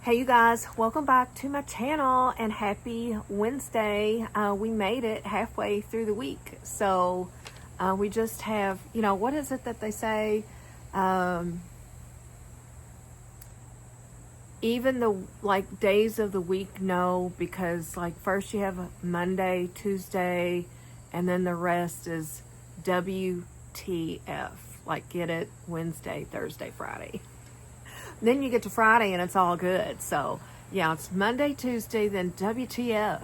Hey you guys, welcome back to my channel and happy Wednesday. We made it halfway through the week. So we just have, what is it that they say? Even the days of the week, no, because first you have Monday, Tuesday, and then the rest is WTF. Get it? Wednesday, Thursday, Friday. Then you get to Friday and it's all good. So yeah, it's Monday, Tuesday, then WTF.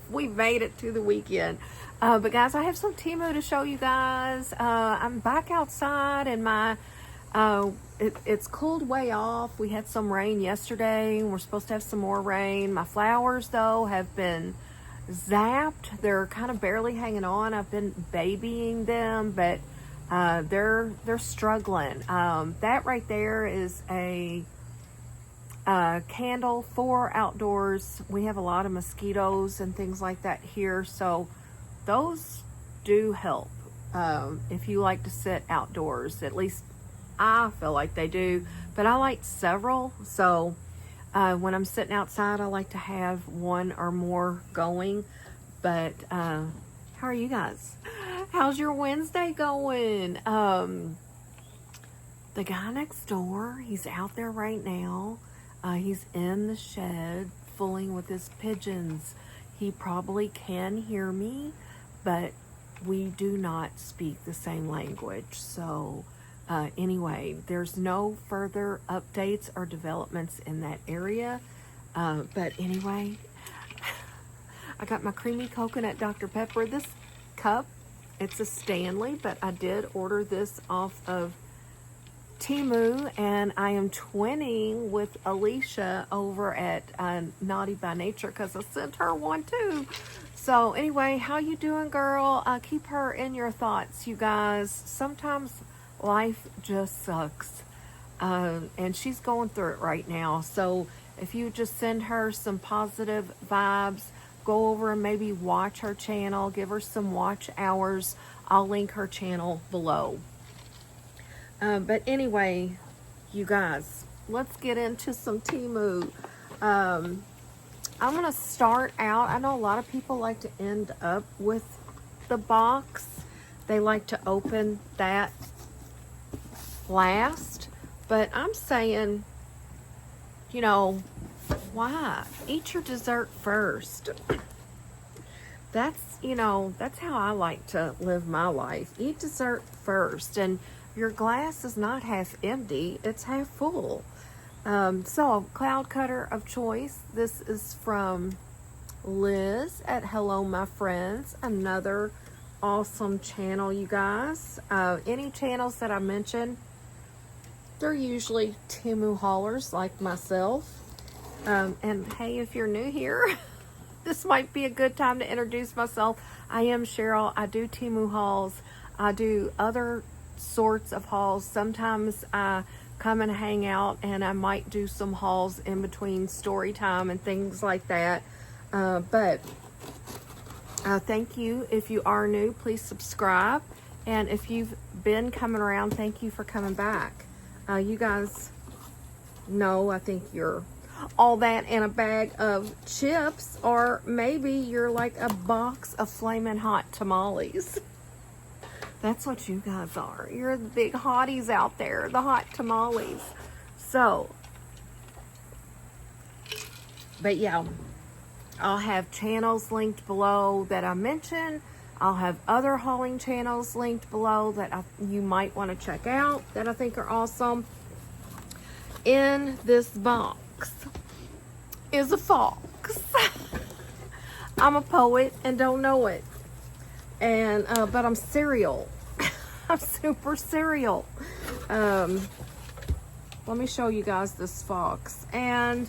We made it to the weekend. But guys, I have some Temu to show you guys. I'm back outside and my, it's cooled way off. We had some rain yesterday and we're supposed to have some more rain. My flowers though have been zapped. They're kind of barely hanging on. I've been babying them, but they're struggling. That right there is a candle for outdoors. We have a lot of mosquitoes and things like that here, so those do help if you like to sit outdoors. At least I feel like they do, but I like several. So when I'm sitting outside, I like to have one or more going. But how are you guys? How's your Wednesday going? The guy next door, he's out there right now. He's in the shed fooling with his pigeons. He probably can hear me, but we do not speak the same language. So anyway, there's no further updates or developments in that area. But anyway, I got my creamy coconut Dr. Pepper. This cup, it's a Stanley, but I did order this off of Temu, and I am twinning with Alicia over at Naughty by Nature because I sent her one too. So anyway, how you doing, girl? Keep her in your thoughts, you guys. Sometimes life just sucks, and she's going through it right now. So if you just send her some positive vibes, go over and maybe watch her channel, give her some watch hours. I'll link her channel below. But anyway, you guys, let's get into some Temu. I'm going to start out. I know a lot of people like to end up with the box. They like to open that last. But I'm saying, why? Eat your dessert first. That's how I like to live my life. Eat dessert first. And your glass is not half empty, it's half full. So, cloud cutter of choice. This is from Liz at Hello My Friends. Another awesome channel, you guys. Any channels that I mention, they're usually Temu haulers like myself. And hey, if you're new here, this might be a good time to introduce myself. I am Cheryl. I do Temu hauls. I do other sorts of hauls. Sometimes I come and hang out and I might do some hauls in between story time and things like that. But thank you. If you are new, please subscribe. And if you've been coming around, thank you for coming back. You guys know, I think you're all that in a bag of chips, or maybe you're like a box of flaming hot tamales. That's what you guys are. You're the big hotties out there, the hot tamales. So, but yeah, I'll have channels linked below that I mentioned. I'll have other hauling channels linked below that you might want to check out that I think are awesome. In this box is a fox. I'm a poet and don't know it. And but I'm serial. I'm super serial. Let me show you guys this fox. And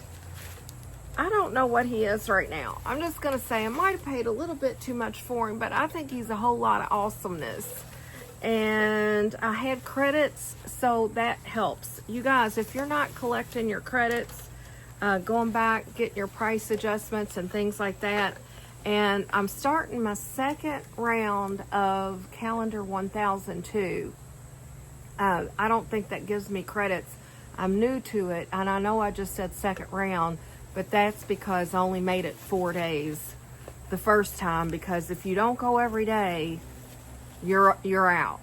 I don't know what he is right now. I'm just gonna say I might have paid a little bit too much for him, but I think he's a whole lot of awesomeness. And I had credits, so that helps. You guys, if you're not collecting your credits, going back, getting your price adjustments and things like that. And I'm starting my second round of calendar 1002. I don't think that gives me credits. I'm new to it, and I know I just said second round, but that's because I only made it 4 days the first time, because if you don't go every day, you're out.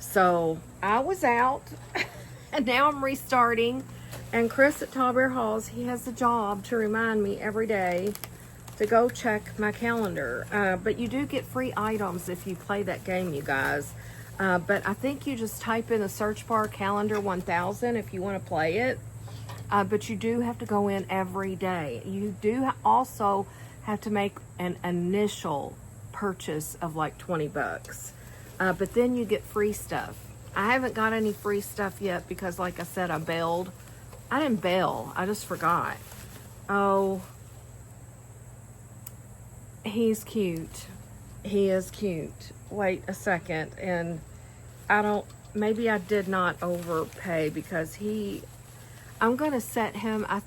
So I was out and now I'm restarting, and Chris at Tall Bear Halls, he has a job to remind me every day to go check my calendar. But you do get free items if you play that game, you guys. But I think you just type in the search bar calendar 1000 if you want to play it. But you do have to go in every day. You do also have to make an initial purchase of like 20 bucks. But then you get free stuff. I haven't got any free stuff yet because, like I said, I bailed. I didn't bail, I just forgot. Oh, he's cute. He is cute. Wait a second, and maybe I did not overpay, because I'm gonna set him, I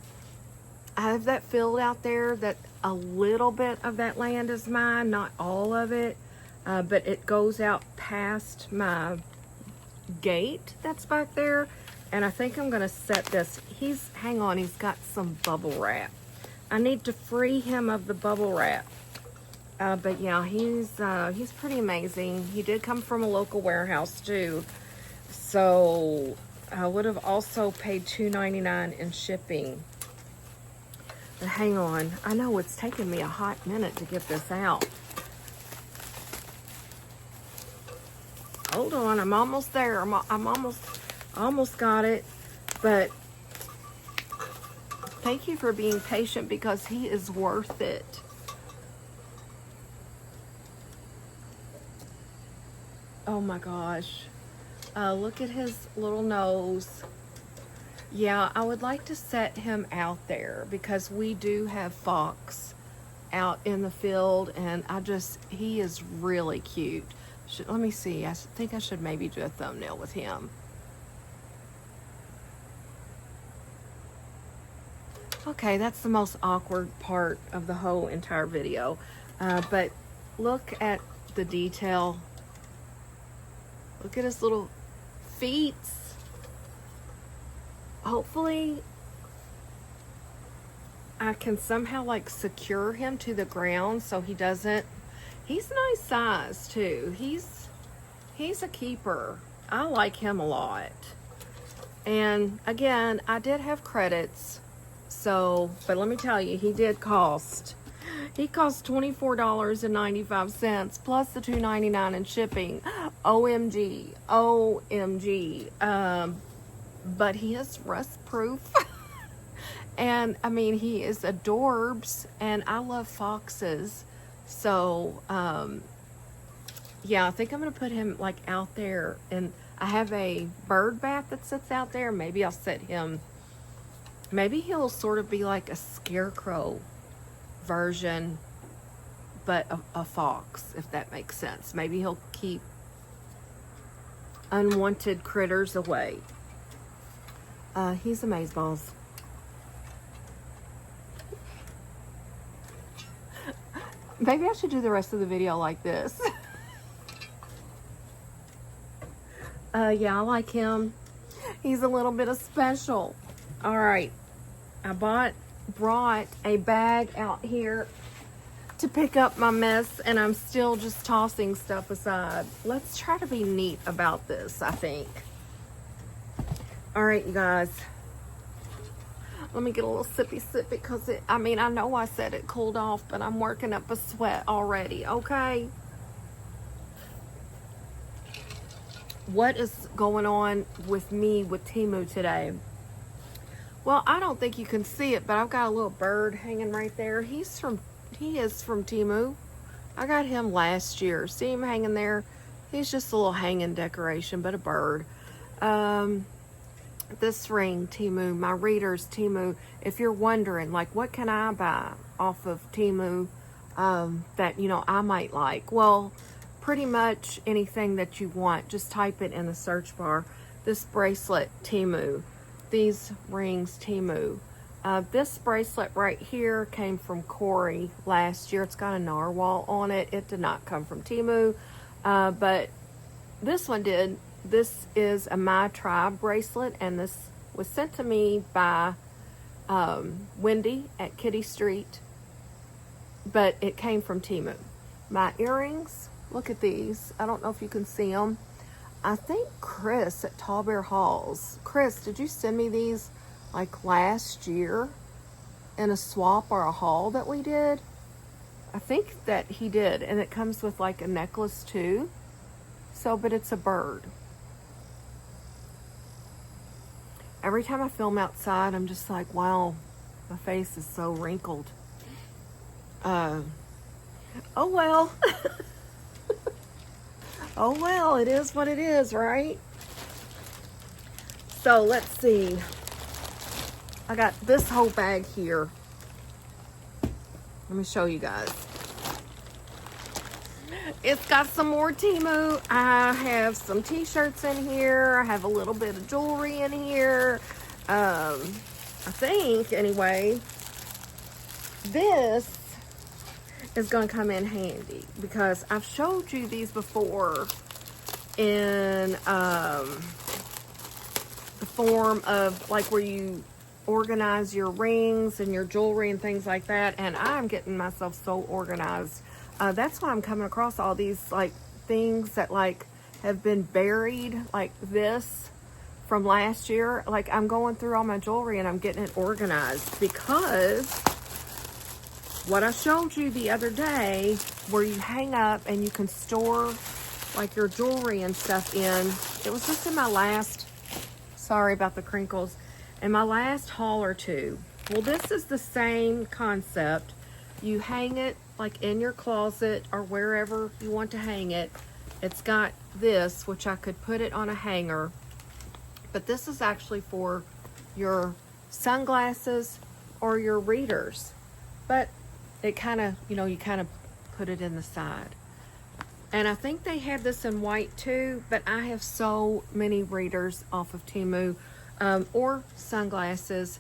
have that field out there that a little bit of that land is mine, not all of it, but it goes out past my gate that's back there, and I think I'm gonna set this, hang on, he's got some bubble wrap. I need to free him of the bubble wrap. But yeah, he's pretty amazing. He did come from a local warehouse too. So I would have also paid $2.99 in shipping. But hang on, I know it's taken me a hot minute to get this out. Hold on, I'm almost there. I'm almost got it. But thank you for being patient, because he is worth it. Oh my gosh. Look at his little nose. Yeah, I would like to set him out there, because we do have fox out in the field, and he is really cute. Let me see. I think I should maybe do a thumbnail with him. Okay, that's the most awkward part of the whole entire video. But look at the detail. Look at his little feet. Hopefully I can somehow like secure him to the ground so he doesn't. He's a nice size too. He's a keeper. I like him a lot. And again, I did have credits. So, but let me tell you, he cost $24.95 plus the $2.99 in shipping. OMG. But he is rust proof. And I mean, he is adorbs, and I love foxes. So yeah, I think I'm gonna put him like out there, and I have a bird bath that sits out there. Maybe I'll set him, maybe he'll sort of be like a scarecrow version, but a fox, if that makes sense. Maybe he'll keep unwanted critters away. He's amazeballs. Maybe I should do the rest of the video like this. Yeah, I like him. He's a little bit of special. All right, I brought a bag out here to pick up my mess, and I'm still just tossing stuff aside. Let's try to be neat about this, I think. All right, you guys. Let me get a little sippy because I know I said it cooled off, but I'm working up a sweat already, okay? What is going on with me with Temu today? Well, I don't think you can see it, but I've got a little bird hanging right there. He is from Temu. I got him last year. See him hanging there? He's just a little hanging decoration, but a bird. This ring, Temu, my readers, Temu. If you're wondering, like, what can I buy off of Temu that, I might like? Well, pretty much anything that you want. Just type it in the search bar. This bracelet, Temu. These rings, Temu. This bracelet right here came from Corey last year. It's got a narwhal on it. It did not come from Temu, but this one did. This is a My Tribe bracelet, and this was sent to me by Wendy at Kitty Street, but it came from Temu. My earrings, look at these. I don't know if you can see them. I think Chris at Tall Bear Halls. Chris, did you send me these like last year in a swap or a haul that we did? I think that he did, and it comes with like a necklace too. So, but it's a bird. Every time I film outside, I'm just like, wow, my face is so wrinkled. Oh well. Oh well, it is what it is, right? So let's see. I got this whole bag here. Let me show you guys. It's got some more Temu. I have some t-shirts in here. I have a little bit of jewelry in here. I think, anyway, this is going to come in handy because I've showed you these before in the form of like where you organize your rings and your jewelry and things like that, and I'm getting myself so organized. That's why I'm coming across all these like things that like have been buried like this from last year. Like I'm going through all my jewelry and I'm getting it organized because what I showed you the other day where you hang up and you can store like your jewelry and stuff in, it was just in my last, sorry about the crinkles, in my last haul or two. Well, this is the same concept. You hang it like in your closet or wherever you want to hang it. It's got this, which I could put it on a hanger, but this is actually for your sunglasses or your readers. But it kind of, you know, you kind of put it in the side. And I think they have this in white too, but I have so many readers off of Temu or sunglasses.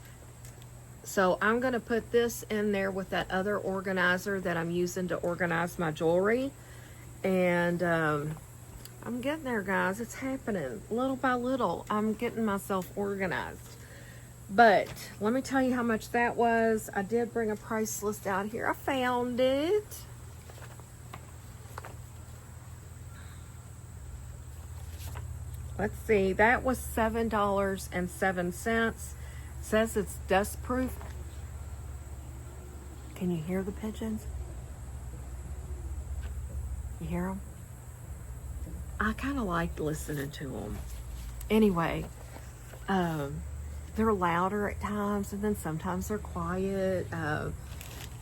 So I'm going to put this in there with that other organizer that I'm using to organize my jewelry. And I'm getting there, guys. It's happening little by little. I'm getting myself organized. But let me tell you how much that was. I did bring a price list out here. I found it. Let's see. That was $7.07. It says it's dust proof. Can you hear the pigeons? You hear them? I kind of like listening to them. Anyway, they're louder at times, and then sometimes they're quiet.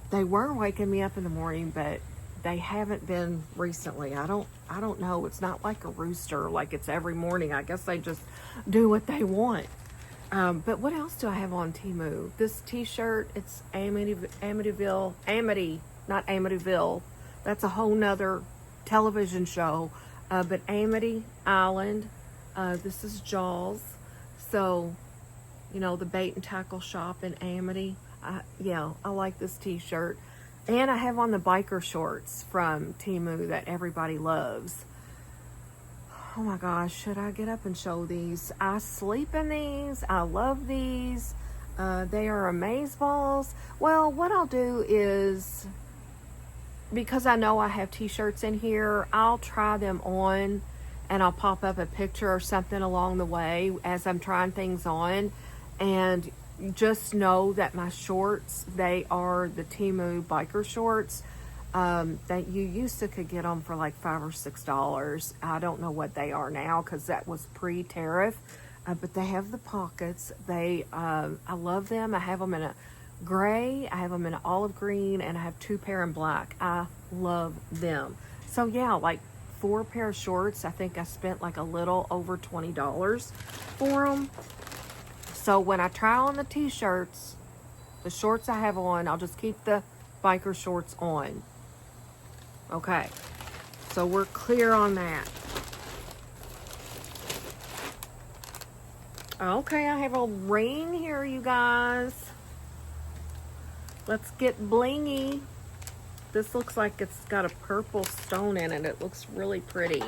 They were waking me up in the morning, but they haven't been recently. I don't know. It's not like a rooster, like it's every morning. I guess they just do what they want. But what else do I have on Temu? This t-shirt, it's Amityville, not Amityville. That's a whole nother television show. But Amity Island, this is Jaws. So, you know, the bait and tackle shop in Amity. Yeah, I like this t-shirt. And I have on the biker shorts from Temu that everybody loves. Oh my gosh, should I get up and show these? I sleep in these. I love these. They are amazeballs. Well, what I'll do is, because I know I have t-shirts in here, I'll try them on and I'll pop up a picture or something along the way as I'm trying things on. And just know that my shorts, they are the Temu biker shorts that you used to could get them for like $5 or $6. I don't know what they are now because that was pre-tariff, but they have the pockets. They I love them. I have them in a gray, I have them in an olive green, and I have 2 pair in black. I love them. So yeah, like 4 pair of shorts. I think I spent like a little over $20 for them. So when I try on the t-shirts, the shorts I have on, I'll just keep the biker shorts on. Okay, so we're clear on that. Okay, I have a ring here, you guys. Let's get blingy. This looks like it's got a purple stone in it. It looks really pretty.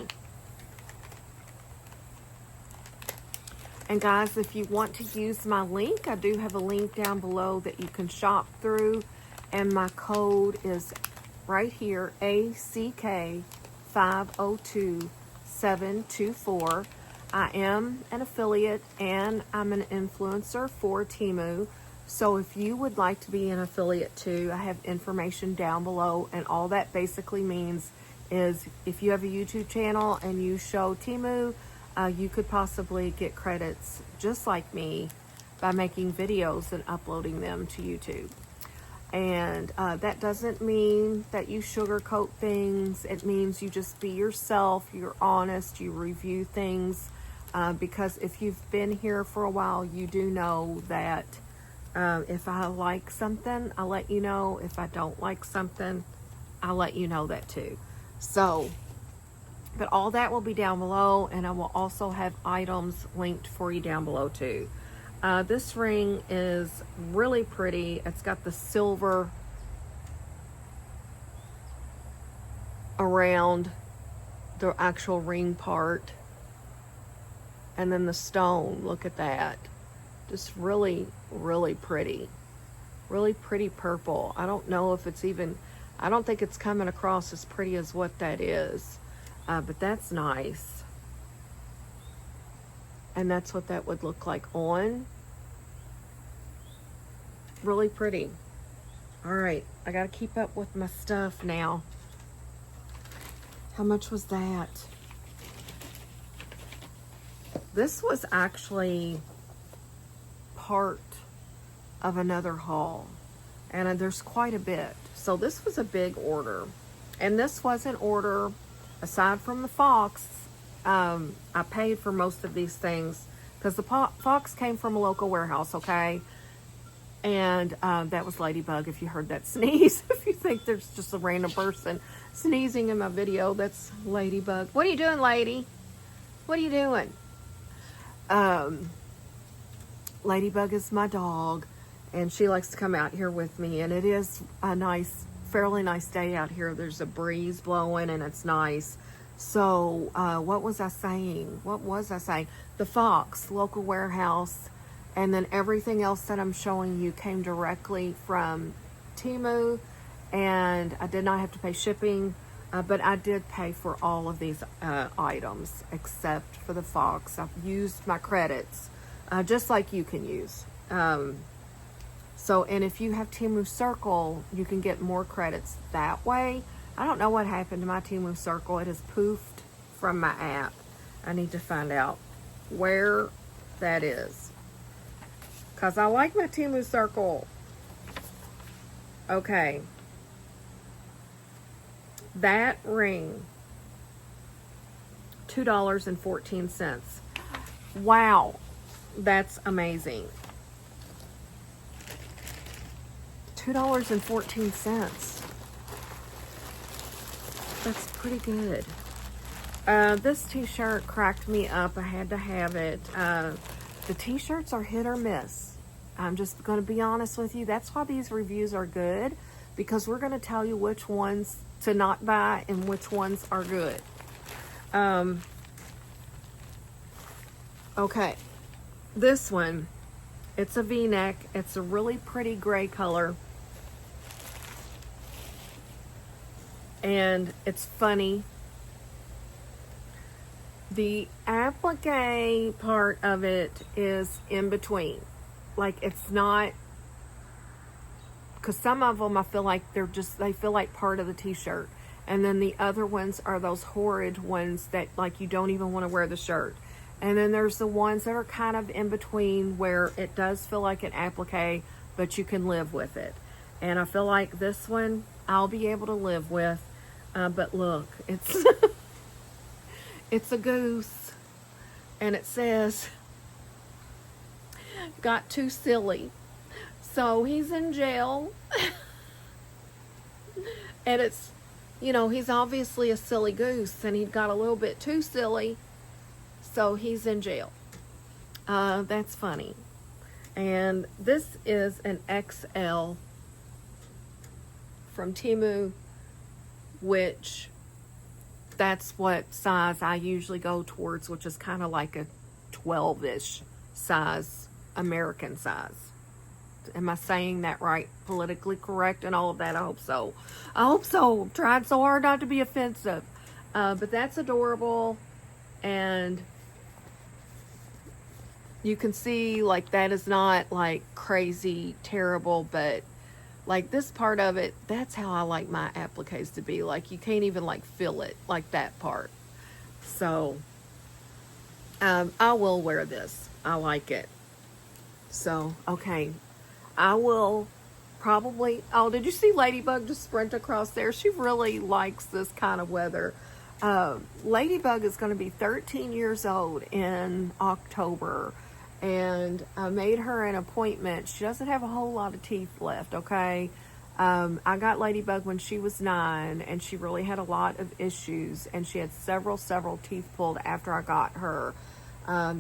And guys, if you want to use my link, I do have a link down below that you can shop through. And my code is right here, ACK502724. I am an affiliate and I'm an influencer for Temu. So if you would like to be an affiliate too, I have information down below. And all that basically means is if you have a YouTube channel and you show Temu, you could possibly get credits just like me by making videos and uploading them to YouTube. And that doesn't mean that you sugarcoat things. It means you just be yourself, you're honest, you review things. Because if you've been here for a while, you do know that if I like something, I'll let you know. If I don't like something, I'll let you know that too. So, but all that will be down below, and I will also have items linked for you down below too. This ring is really pretty. It's got the silver around the actual ring part. And then the stone, look at that. Just really, really pretty. Really pretty purple. I don't know if it's even, I don't think it's coming across as pretty as what that is. But that's nice. And that's what that would look like on. Really pretty. All right, I gotta keep up with my stuff now. How much was that? This was actually part of another haul, and there's quite a bit. So this was a big order, and this was an order, aside from the fox, I paid for most of these things because the fox came from a local warehouse, okay? And that was Ladybug, if you heard that sneeze. If you think there's just a random person sneezing in my video, that's Ladybug. What are you doing, lady? What are you doing? Ladybug is my dog, and she likes to come out here with me, and it is a nice, fairly nice day out here. There's a breeze blowing, and it's nice. So, what was I saying? The fox, local warehouse, and then everything else that I'm showing you came directly from Temu, and I did not have to pay shipping. But I did pay for all of these items except for the fox. I've used my credits just like you can use. So, and if you have Temu Circle, you can get more credits that way. I don't know what happened to my Temu Circle. It has poofed from my app. I need to find out where that is, because I like my Temu Circle. Okay. That ring, $2.14. Wow, that's amazing. $2.14. That's pretty good. This t-shirt cracked me up. I had to have it. The t-shirts are hit or miss. I'm just going to be honest with you. That's why these reviews are good, because we're going to tell you which ones to not buy and which ones are good. Okay, this one, it's a v-neck. It's a really pretty gray color, and it's funny. The applique part of it is in between. Like, it's not, because some of them I feel like they feel like part of the t-shirt, and then the other ones are those horrid ones that like you don't even want to wear the shirt. And then there's the ones that are kind of in between where it does feel like an applique, but you can live with it. And I feel like this one I'll be able to live with. But look, it's it's a goose, and it says got too silly. So he's in jail. And it's, you know, he's obviously a silly goose, and he got a little bit too silly, so he's in jail. That's funny. And this is an XL from Temu, which that's what size I usually go towards, which is kind of like a 12-ish size, American size. Am I saying that right? Politically correct and all of that? I hope so. I hope so. I'm trying so hard not to be offensive. But that's adorable. And you can see, like, that is not, like, crazy, terrible, but, like, this part of it, that's how I like my appliques to be. Like, you can't even, like, feel it, like, that part. So, I will wear this. I like it. So, okay. I will probably, oh, did you see Ladybug just sprint across there? She really likes this kind of weather. Ladybug is going to be 13 years old in October, and I made her an appointment. She doesn't have a whole lot of teeth left, okay? I got Ladybug when she was 9, and she really had a lot of issues, and she had several teeth pulled after I got her.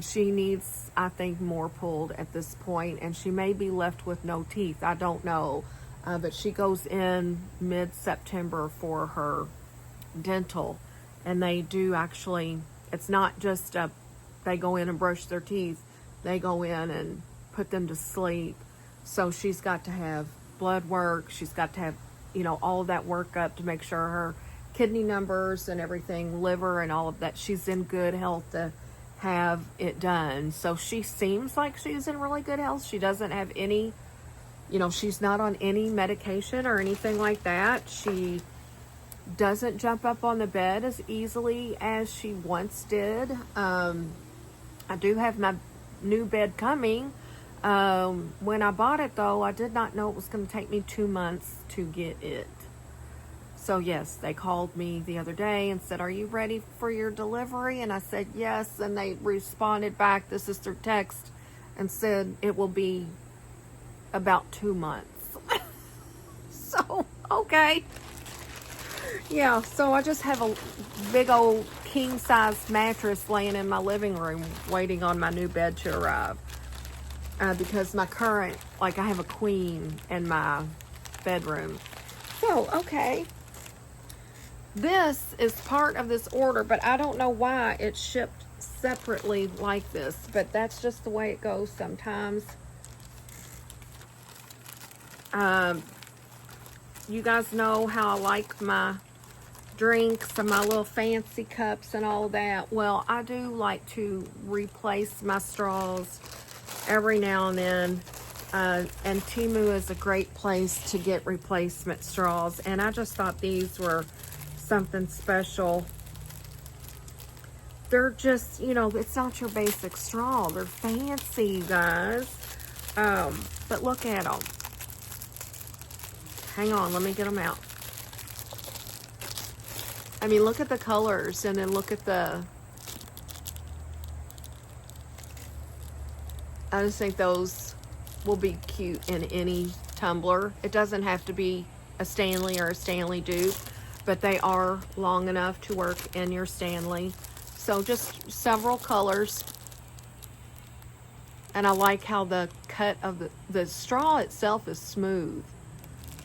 She needs, I think, more pulled at this point, and she may be left with no teeth. I don't know. But she goes in mid-September for her dental, and they do actually, it's not just they go in and brush their teeth. They go in and put them to sleep. So she's got to have blood work. She's got to have, you know, all of that work up to make sure her kidney numbers and everything, liver and all of that, she's in good health to have it done. So she seems like she's in really good health. She doesn't have any, you know, she's not on any medication or anything like that. She doesn't jump up on the bed as easily as she once did. I do have my new bed coming. When I bought it, though, I did not know it was going to take me 2 months to get it. So yes, they called me the other day and said, "Are you ready for your delivery?" And I said yes, and they responded back, this is through text, and said it will be about 2 months. So, okay. Yeah, so I just have a big old king-size mattress laying in my living room waiting on my new bed to arrive. Because my current, like, I have a queen in my bedroom. So, okay. This is part of this order, but I don't know why it's shipped separately like this, but that's just the way it goes sometimes. You guys know how I like my drinks and my little fancy cups and all that. Well, I do like to replace my straws every now and then. And Temu is a great place to get replacement straws. And I just thought these were something special. They're just, you know, it's not your basic straw. They're fancy, you guys. But look at them. Hang on, let me get them out. I mean, look at the colors, and then look at the... I just think those will be cute in any tumbler. It doesn't have to be a Stanley or a Stanley dupe, but they are long enough to work in your Stanley. So just several colors. And I like how the cut of the straw itself is smooth.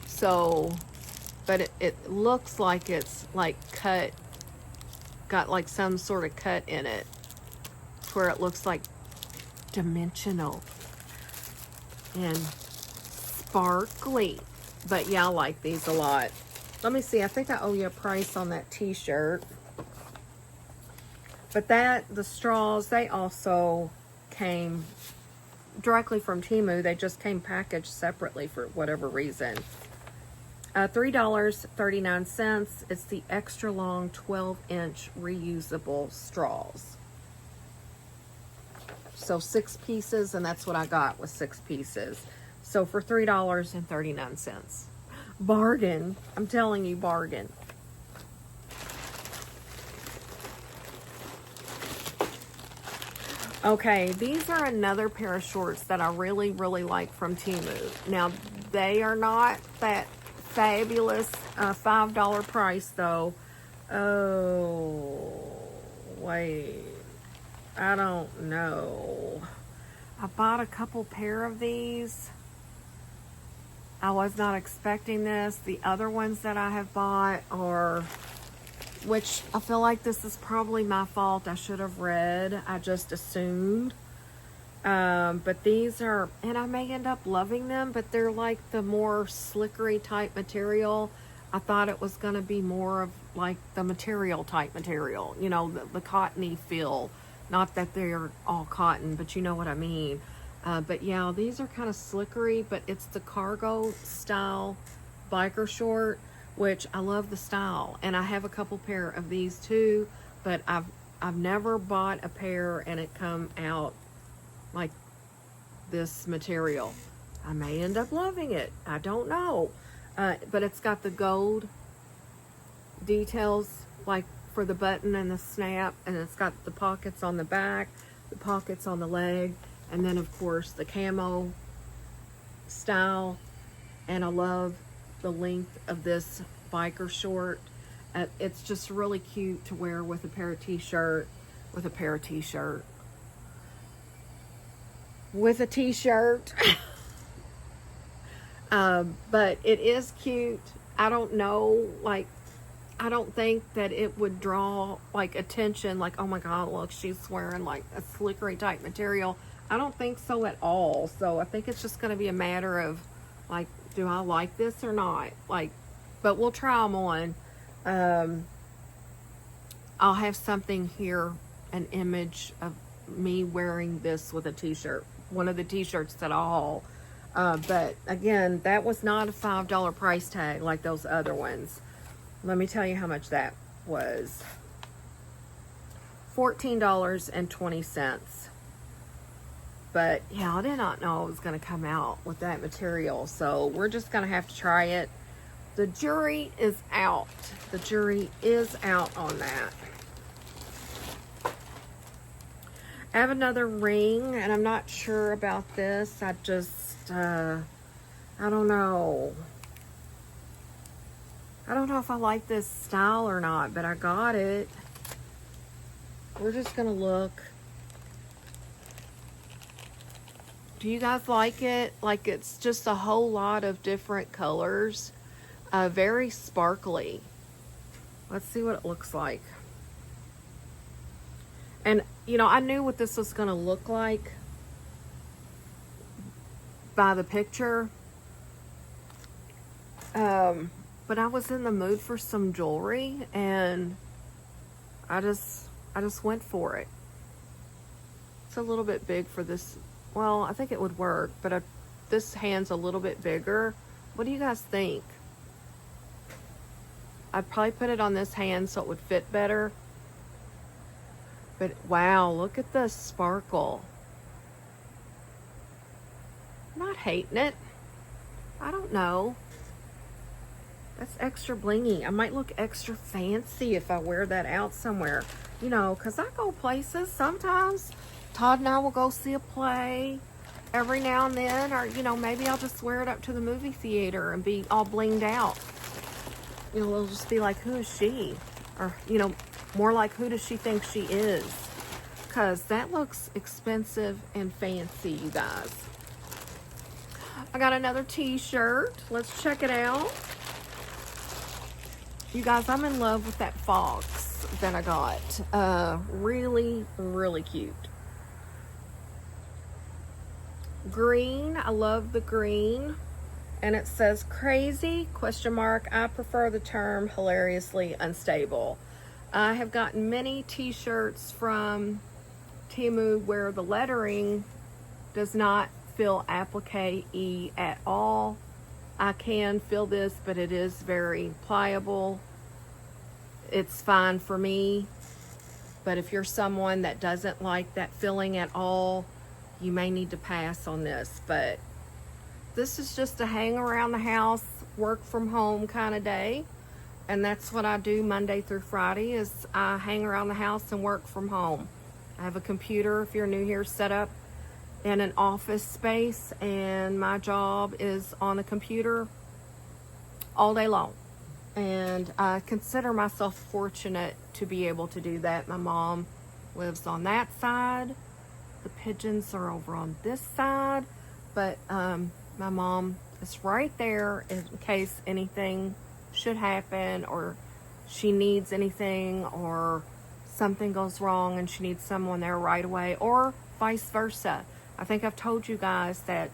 So, but it looks like it's like cut, got like some sort of cut in it, where it looks like dimensional and sparkly. But yeah, I like these a lot. Let me see, I think I owe you a price on that t-shirt. But the straws, they also came directly from Temu. They just came packaged separately for whatever reason. $3.39. It's the extra long 12-inch reusable straws. So 6 pieces, and that's what I got with 6 pieces. So for $3.39. Bargain. I'm telling you, bargain. Okay, these are another pair of shorts that I really, really like from Temu. Now, they are not that fabulous $5 price, though. Oh, wait. I don't know. I bought a couple pair of these. I was not expecting this. The other ones that I have bought are, which I feel like this is probably my fault. I should have read. I just assumed. But these are, and I may end up loving them, but they're like the more slickery type material. I thought it was going to be more of like the material type material, you know, the cottony feel. Not that they're all cotton, but you know what I mean. But yeah, these are kind of slickery, but it's the cargo style biker short, which I love the style. And I have a couple pair of these too, but I've never bought a pair and it come out like this material. I may end up loving it. I don't know. But it's got the gold details like for the button and the snap, and it's got the pockets on the back, the pockets on the leg, and then of course the camo style. And I love the length of this biker short. It's just really cute to wear with a pair of t-shirt, with a t-shirt. But it is cute. I don't know, like, I don't think that it would draw like attention, like, oh my god, look, she's wearing like a slickery type material. I don't think so at all. So I think it's just going to be a matter of like, do I like this or not? Like, but we'll try them on. I'll have something here, an image of me wearing this with a t-shirt, one of the t-shirts that I'll haul. But again, that was not a $5 price tag like those other ones. Let me tell you how much that was. $14.20. But yeah, I did not know it was going to come out with that material. So we're just going to have to try it. The jury is out. The jury is out on that. I have another ring, and I'm not sure about this. I just, I don't know. I don't know if I like this style or not, but I got it. We're just gonna look. Do you guys like it? Like, it's just a whole lot of different colors. Very sparkly. Let's see what it looks like. And, you know, I knew what this was gonna look like by the picture. But I was in the mood for some jewelry, and I just went for it. It's a little bit big for this. Well, I think it would work, but this hand's a little bit bigger. What do you guys think? I'd probably put it on this hand so it would fit better. But wow, look at the sparkle. I'm not hating it. I don't know. That's extra blingy. I might look extra fancy if I wear that out somewhere. You know, because I go places sometimes. Todd and I will go see a play every now and then. Or, you know, maybe I'll just wear it up to the movie theater and be all blinged out. You know, it'll just be like, who is she? Or, you know, more like, who does she think she is? Because that looks expensive and fancy, you guys. I got another t-shirt. Let's check it out. You guys, I'm in love with that fox that I got. Really, really cute. Green. I love the green. And it says crazy, ? I prefer the term hilariously unstable. I have gotten many t-shirts from Temu where the lettering does not feel applique-y at all. I can feel this, but it is very pliable. It's fine for me. But if you're someone that doesn't like that feeling at all, you may need to pass on this. But this is just a hang around the house, work from home kind of day. And that's what I do Monday through Friday, is I hang around the house and work from home. I have a computer, if you're new here, set up in an office space, and my job is on a computer all day long. And I consider myself fortunate to be able to do that. My mom lives on that side. The pigeons are over on this side, but my mom is right there in case anything should happen, or she needs anything, or something goes wrong and she needs someone there right away, or vice versa. I think I've told you guys that,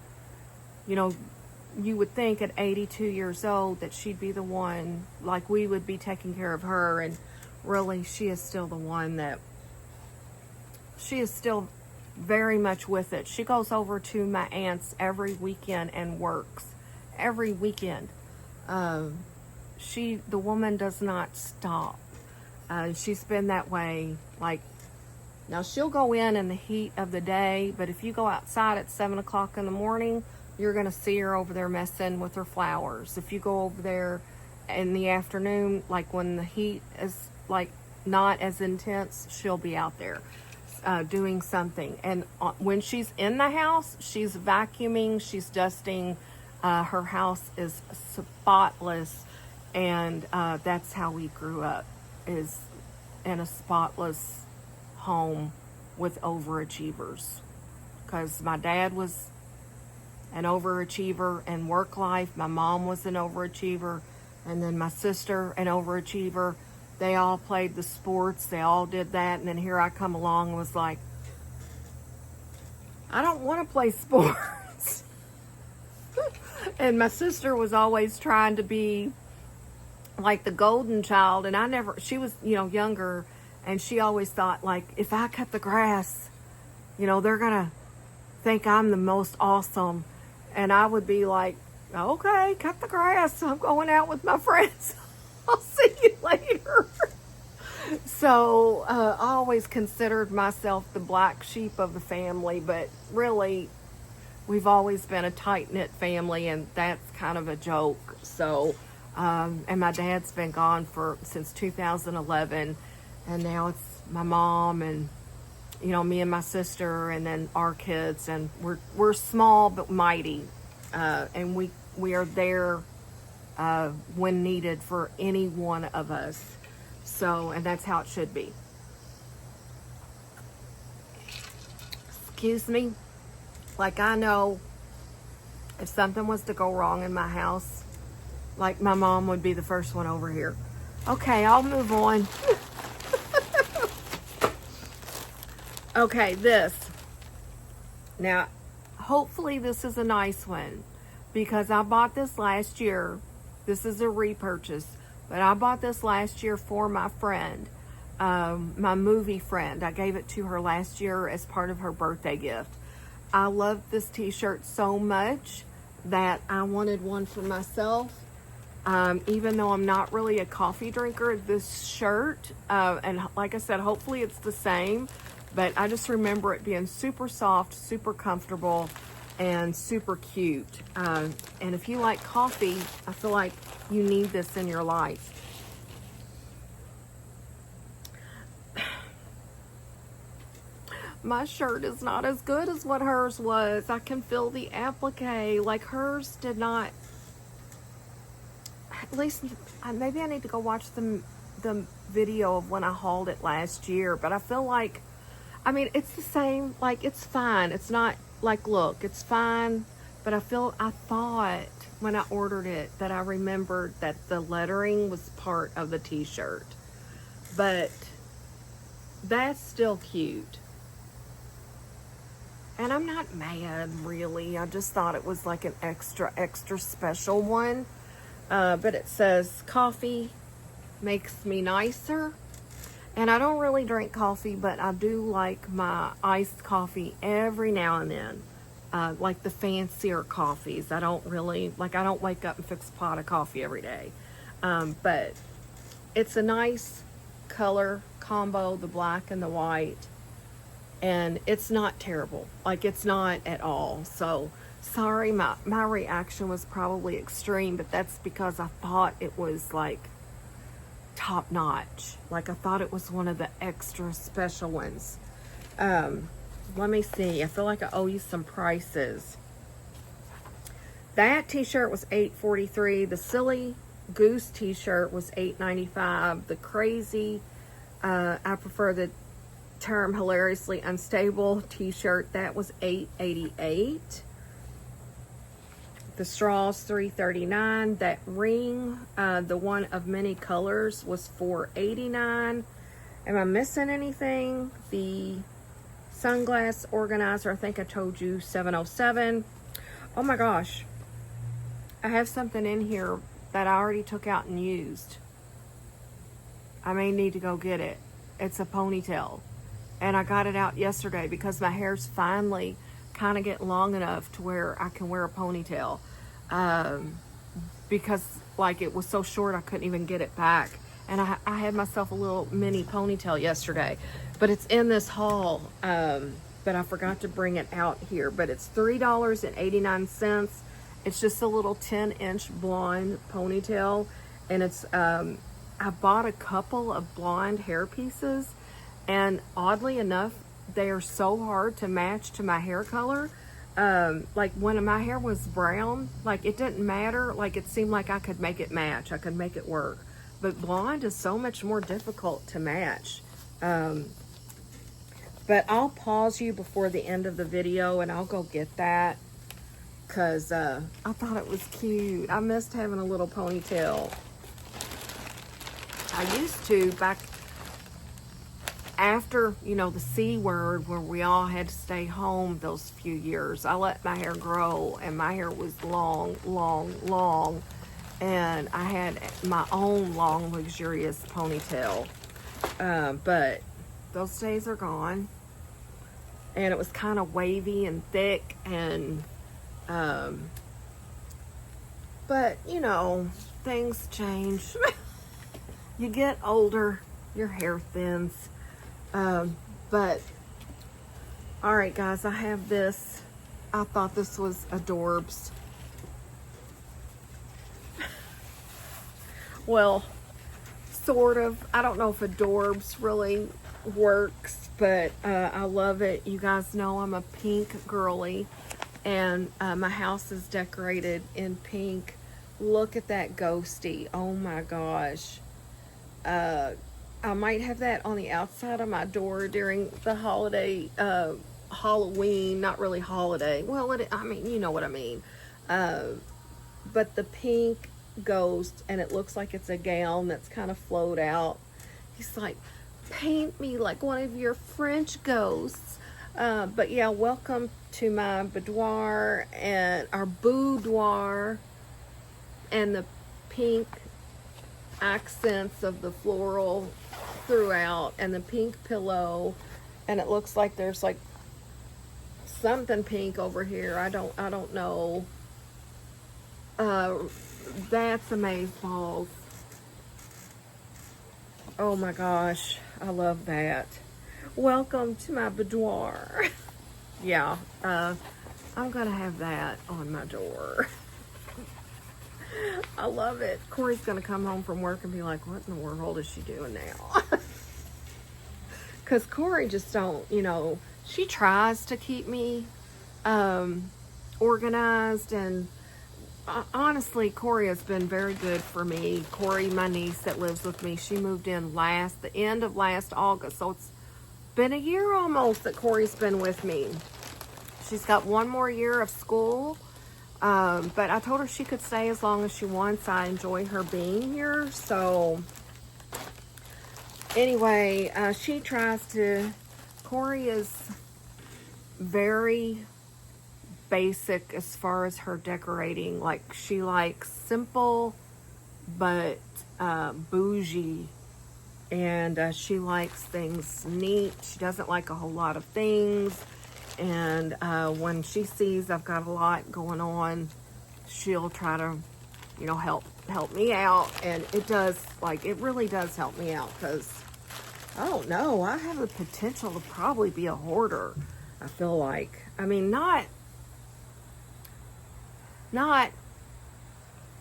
you know, you would think at 82 years old that she'd be the one, like we would be taking care of her, and really she is still the one that, she is still very much with it. She goes over to my aunt's every weekend and works every weekend. The woman does not stop. She's been that way, like, now she'll go in the heat of the day, but if you go outside at 7 o'clock in the morning, you're going to see her over there messing with her flowers. If you go over there in the afternoon, like when the heat is like not as intense, she'll be out there doing something. And when she's in the house, she's vacuuming, she's dusting. Her house is spotless, and that's how we grew up, is in a spotless home with overachievers. Because my dad was an overachiever in work life, my mom was an overachiever, and then my sister an overachiever. They all played the sports, they all did that, and then here I come along and was like, I don't want to play sports. And my sister was always trying to be like the golden child, and she was, you know, younger, and she always thought, like, if I cut the grass, you know, they're gonna think I'm the most awesome. And I would be like, okay, cut the grass, I'm going out with my friends. I'll see you later. So I always considered myself the black sheep of the family, but really we've always been a tight-knit family, and that's kind of a joke. So and my dad's been gone since 2011, and now it's my mom and, you know, me and my sister, and then our kids, and we're small but mighty, and we are there when needed for any one of us. So, and that's how it should be. Excuse me. Like, I know if something was to go wrong in my house, like, my mom would be the first one over here. Okay, I'll move on. Okay, this. Now, hopefully this is a nice one, because I bought this last year. This is a repurchase, but I bought this last year for my friend, my movie friend. I gave it to her last year as part of her birthday gift. I loved this t-shirt so much that I wanted one for myself. Even though I'm not really a coffee drinker, this shirt, and like I said, hopefully it's the same, but I just remember it being super soft, super comfortable, and super cute. And if you like coffee, I feel like you need this in your life. My shirt is not as good as what hers was. I can feel the applique. Like, hers did not, at least, maybe I need to go watch the video of when I hauled it last year, but I feel like, I mean, it's the same, like, it's fine. It's not, like, look, it's fine, but I thought when I ordered it that I remembered that the lettering was part of the t-shirt, but that's still cute. And I'm not mad, really. I just thought it was like an extra special one. But it says, coffee makes me nicer. And I don't really drink coffee, but I do like my iced coffee every now and then. Like the fancier coffees. I don't wake up and fix a pot of coffee every day. But it's a nice color combo, the black and the white. And it's not terrible. Like, it's not at all. So, sorry, my reaction was probably extreme, but that's because I thought it was, like, top notch. Like, I thought it was one of the extra special ones. Let me see. I feel like I owe you some prices. That t-shirt was $8.43. The Silly Goose t-shirt was $8.95. The Crazy, I prefer the term hilariously unstable t-shirt, that was $8.88. The straws, $3.39. That ring, the one of many colors, was $4.89. Am I missing anything? The sunglass organizer. I think I told you 707. Oh my gosh. I have something in here that I already took out and used. I may need to go get it. It's a ponytail. And I got it out yesterday because my hair's finally kind of getting long enough to where I can wear a ponytail. Because like it was so short I couldn't even get it back. And I had myself a little mini ponytail yesterday. But it's in this haul. But I forgot to bring it out here. But it's $3.89. It's just a little 10-inch blonde ponytail. And it's, I bought a couple of blonde hair pieces. And oddly enough, they are so hard to match to my hair color. Like when my hair was brown, like it didn't matter. Like it seemed like I could make it match. I could make it work. But blonde is so much more difficult to match. But I'll pause you before the end of the video and I'll go get that. Because I thought it was cute. I missed having a little ponytail. I used to back after, you know, the C word where we all had to stay home those few years. I let my hair grow and my hair was long, long, long. And I had my own long, luxurious ponytail. But those days are gone. And it was kind of wavy and thick and, but you know, things change. You get older, your hair thins. But, all right, guys, I have this. I thought this was adorbs. Well, sort of. I don't know if adorbs really works, but I love it. You guys know I'm a pink girly, and my house is decorated in pink. Look at that ghosty. Oh my gosh. I might have that on the outside of my door during the holiday, Halloween, not really holiday. Well, I mean, you know what I mean. But the pink ghost, and it looks like it's a gown that's kind of flowed out. He's like, paint me like one of your French ghosts. But yeah, welcome to my boudoir and our boudoir, and the pink accents of the floral throughout, and the pink pillow, and it looks like there's like something pink over here. I don't know. That's amazeballs. Oh my gosh, I love that. Welcome to my boudoir. Yeah, I'm gonna have that on my door. I love it. Corey's gonna come home from work and be like, what in the world is she doing now? Because Corey just don't, you know, she tries to keep me organized, and honestly, Corey has been very good for me. Corey, my niece that lives with me, she moved in the end of last August, so it's been a year almost that Corey's been with me. She's got one more year of school. But I told her she could stay as long as she wants. I enjoy her being here. So anyway, she tries to, Corey is very basic as far as her decorating. Like, she likes simple but bougie, and she likes things neat. She doesn't like a whole lot of things. And when she sees I've got a lot going on, she'll try to, you know, help me out. And it does, like, it really does help me out, because I don't know, I have the potential to probably be a hoarder, I feel like. I mean, not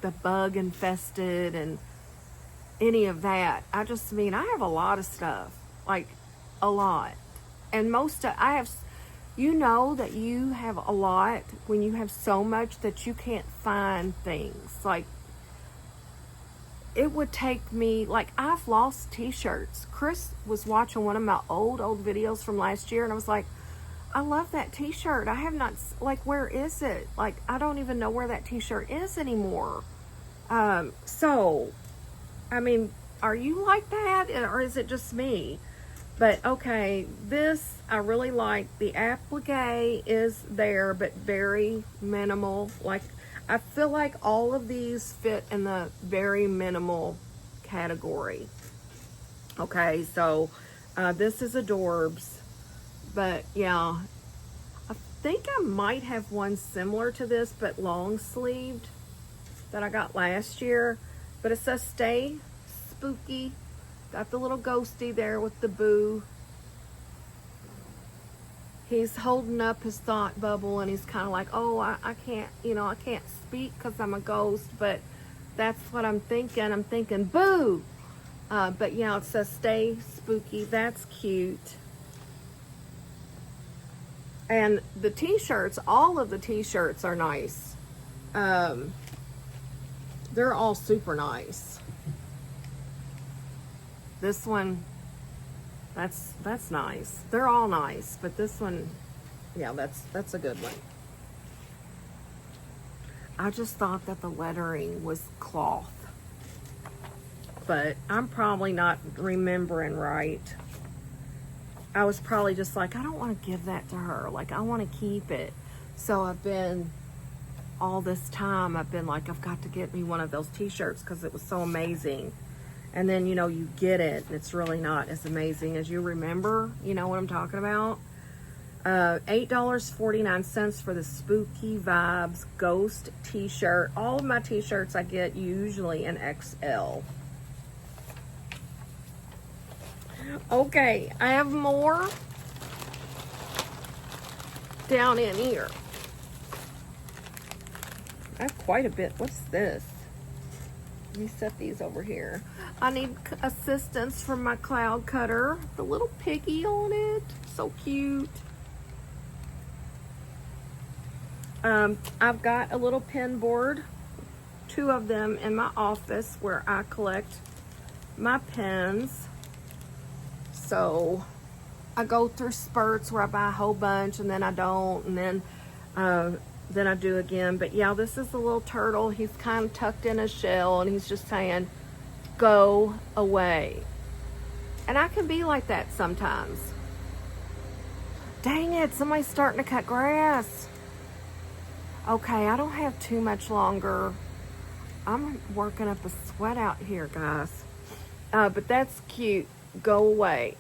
the bug infested and any of that. I just mean, I have a lot of stuff, like a lot. And I have, you know that you have a lot when you have so much that you can't find things. Like, it would take me, like, I've lost t-shirts. Chris was watching one of my old videos from last year, and I was like, I love that t-shirt. I have not, like, where is it? Like, I don't even know where that t-shirt is anymore. So, I mean, are you like that, or is it just me? But okay, this I really like. The applique is there, but very minimal. Like, I feel like all of these fit in the very minimal category. Okay, so this is Adorbs, but yeah, I think I might have one similar to this, but long sleeved, that I got last year. But it says stay spooky. Got the little ghosty there with the boo. He's holding up his thought bubble, and he's kind of like, oh, I can't, I can't speak because I'm a ghost, but that's what I'm thinking. I'm thinking boo. But yeah, it says stay spooky. That's cute. And the t-shirts, all of the t-shirts are nice. They're all super nice. This one, that's nice. They're all nice, but this one, yeah, that's a good one. I just thought that the lettering was cloth, but I'm probably not remembering right. I was probably just like, I don't want to give that to her. Like, I want to keep it. So I've been, all this time, I've been like, I've got to get me one of those t-shirts because it was so amazing. And then, you get it, and it's really not as amazing as you remember. You know what I'm talking about? $8.49 for the Spooky Vibes Ghost t-shirt. All of my t-shirts I get usually in XL. Okay, I have more down in here. I have quite a bit. What's this? Let me set these over here. I need assistance from my cloud cutter. The little piggy on it. So cute. I've got a little pin board. 2 of them in my office where I collect my pins. So I go through spurts where I buy a whole bunch and then I don't, and then I do again. But yeah, this is the little turtle. He's kind of tucked in a shell, and he's just saying, go away. And I can be like that sometimes. Dang it, somebody's starting to cut grass. Okay, I don't have too much longer. I'm working up a sweat out here, guys. But that's cute. Go away.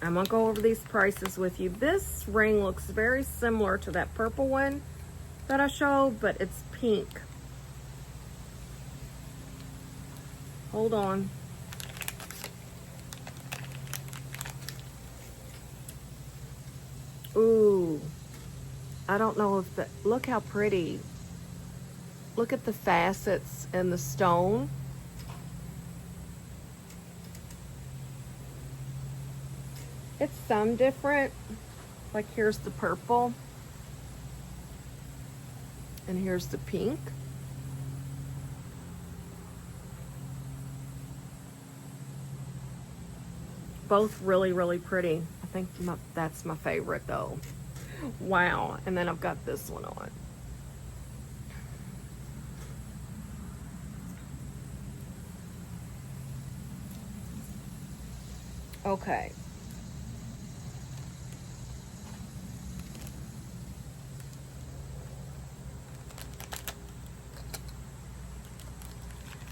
I'm gonna go over these prices with you. This ring looks very similar to that purple one that I showed, but it's pink. Hold on. Ooh, I don't know if that, look how pretty. Look at the facets and the stone. It's some different. Like, here's the purple. And here's the pink. Both really, really pretty. I think that's my favorite though. Wow. And then I've got this one on. Okay.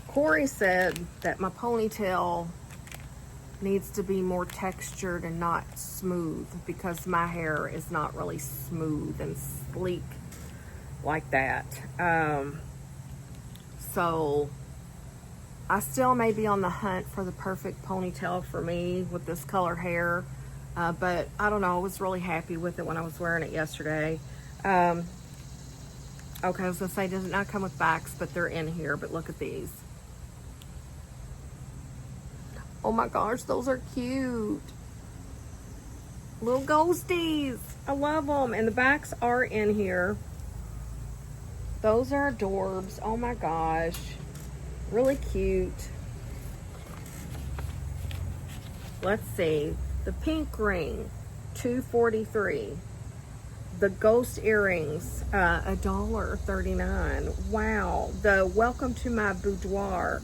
Corey said that my ponytail needs to be more textured and not smooth because my hair is not really smooth and sleek like that. So I still may be on the hunt for the perfect ponytail for me with this color hair, but I don't know. I was really happy with it when I was wearing it yesterday. Okay, I was gonna say, does it not come with backs, but they're in here. But look at these. Oh my gosh, those are cute. Little ghosties. I love them. And the backs are in here. Those are adorbs. Oh my gosh. Really cute. Let's see. The pink ring, $2.43. The ghost earrings, $1.39. Wow. The welcome to my boudoir,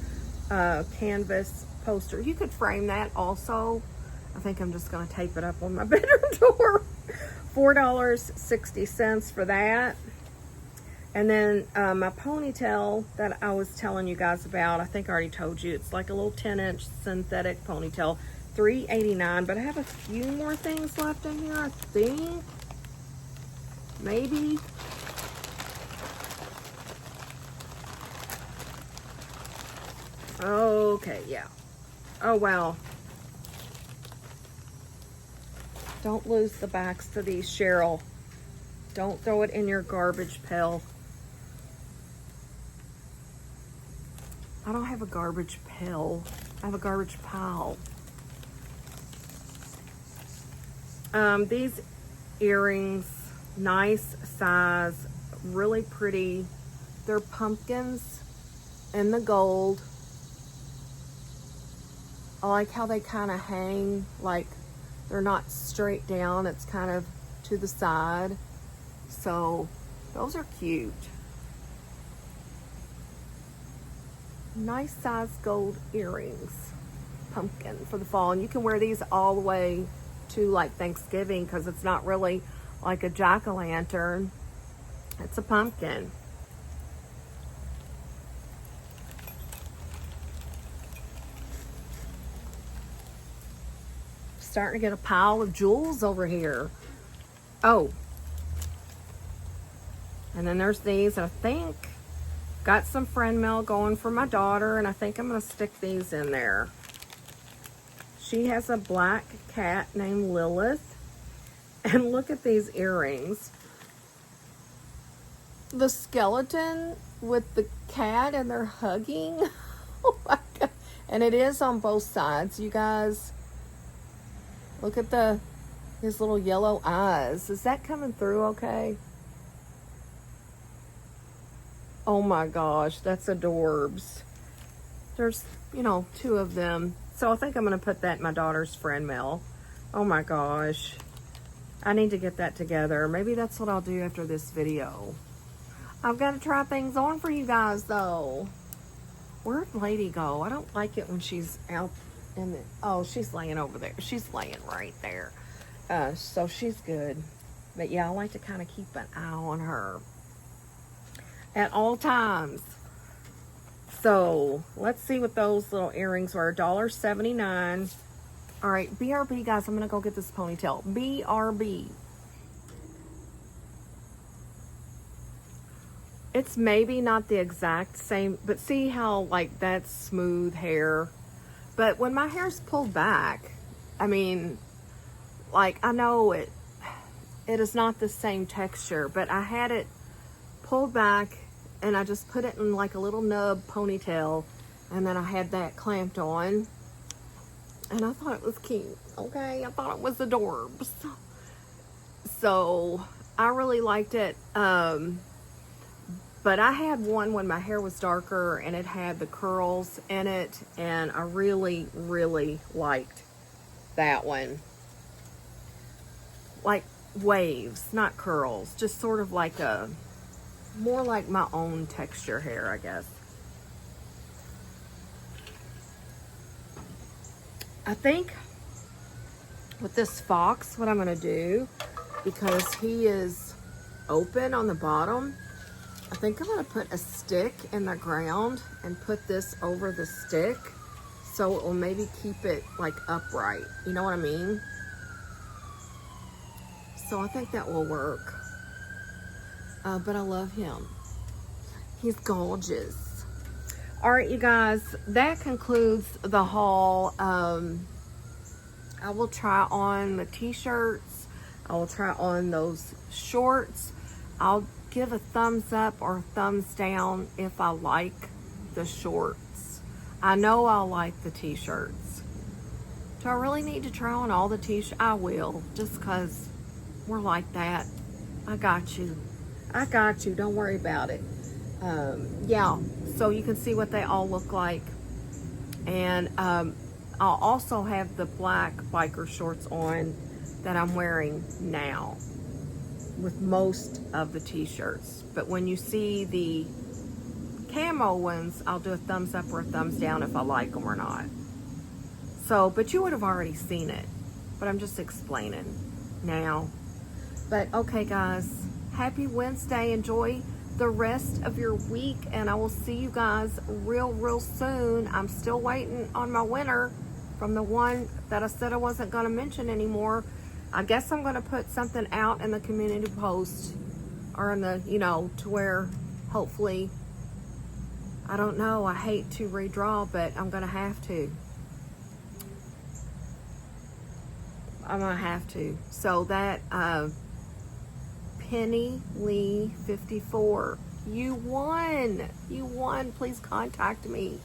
canvas poster. You could frame that also. I think I'm just going to tape it up on my bedroom door. $4.60 for that. And then my ponytail that I was telling you guys about, I think I already told you, it's like a little 10-inch synthetic ponytail, $3.89. But I have a few more things left in here, I think. Maybe. Okay, yeah. Oh, wow. Don't lose the backs to these, Cheryl. Don't throw it in your garbage pail. I don't have a garbage pail. I have a garbage pile. These earrings, nice size, really pretty. They're pumpkins in the gold. I like how they kind of hang, like they're not straight down. It's kind of to the side. So those are cute. Nice size gold earrings. Pumpkin for the fall. And you can wear these all the way to like Thanksgiving because it's not really like a jack-o'-lantern. It's a pumpkin. Starting to get a pile of jewels over here. Oh. And then there's these. I think got some friend mail going for my daughter, and I think I'm going to stick these in there. She has a black cat named Lilith. And look at these earrings. The skeleton with the cat and they're hugging. Oh my God. And it is on both sides, you guys. Look at his little yellow eyes. Is that coming through okay? Oh my gosh, that's adorbs. There's, you know, 2 of them. So I think I'm going to put that in my daughter's friend mail. Oh my gosh. I need to get that together. Maybe that's what I'll do after this video. I've got to try things on for you guys though. Where'd Lady go? I don't like it when she's out. Oh, she's laying over there. She's laying right there. So she's good. But yeah, I like to kind of keep an eye on her at all times. So let's see what those little earrings were. $1.79. All right, BRB, guys. I'm going to go get this ponytail. BRB. It's maybe not the exact same, but see how like that's smooth hair. But when my hair's pulled back, I mean, like I know it is not the same texture, but I had it pulled back and I just put it in like a little nub ponytail, and then I had that clamped on, and I thought it was cute. Okay, I thought it was adorbs. So I really liked it. But I had one when my hair was darker and it had the curls in it, and I really, really liked that one. Like waves, not curls, just sort of like more like my own texture hair, I guess. I think with this fox, what I'm gonna do, because he is open on the bottom, I think I'm gonna put a stick in the ground and put this over the stick so it will maybe keep it like upright. You know what I mean? So I think that will work. But I love him. He's gorgeous. All right, you guys, that concludes the haul. I will try on the t-shirts. I will try on those shorts. I'll give a thumbs up or a thumbs down if I like the shorts. I know I'll like the t-shirts. Do I really need to try on all the t-shirts? I will, just because we're like that. I got you. I got you. Don't worry about it. Yeah, so you can see what they all look like. And I'll also have the black biker shorts on that I'm wearing now with most of the t-shirts. But when you see the camo ones, I'll do a thumbs up or a thumbs down if I like them or not. So, but you would have already seen it. But I'm just explaining now. But okay, guys, happy Wednesday. Enjoy the rest of your week, and I will see you guys real soon. I'm still waiting on my winner from the one that I said I wasn't going to mention anymore. I guess I'm going to put something out in the community post, or in the, you know, to where hopefully, I don't know, I hate to redraw, but I'm going to have to. I'm going to have to. So that, Penny Lee 54, you won. Please contact me.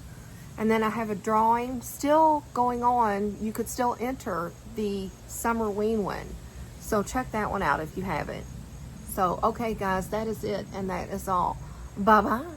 And then I have a drawing still going on. You could still enter the Summer Ween one. So check that one out if you haven't. So, okay, guys, that is it. And that is all. Bye-bye.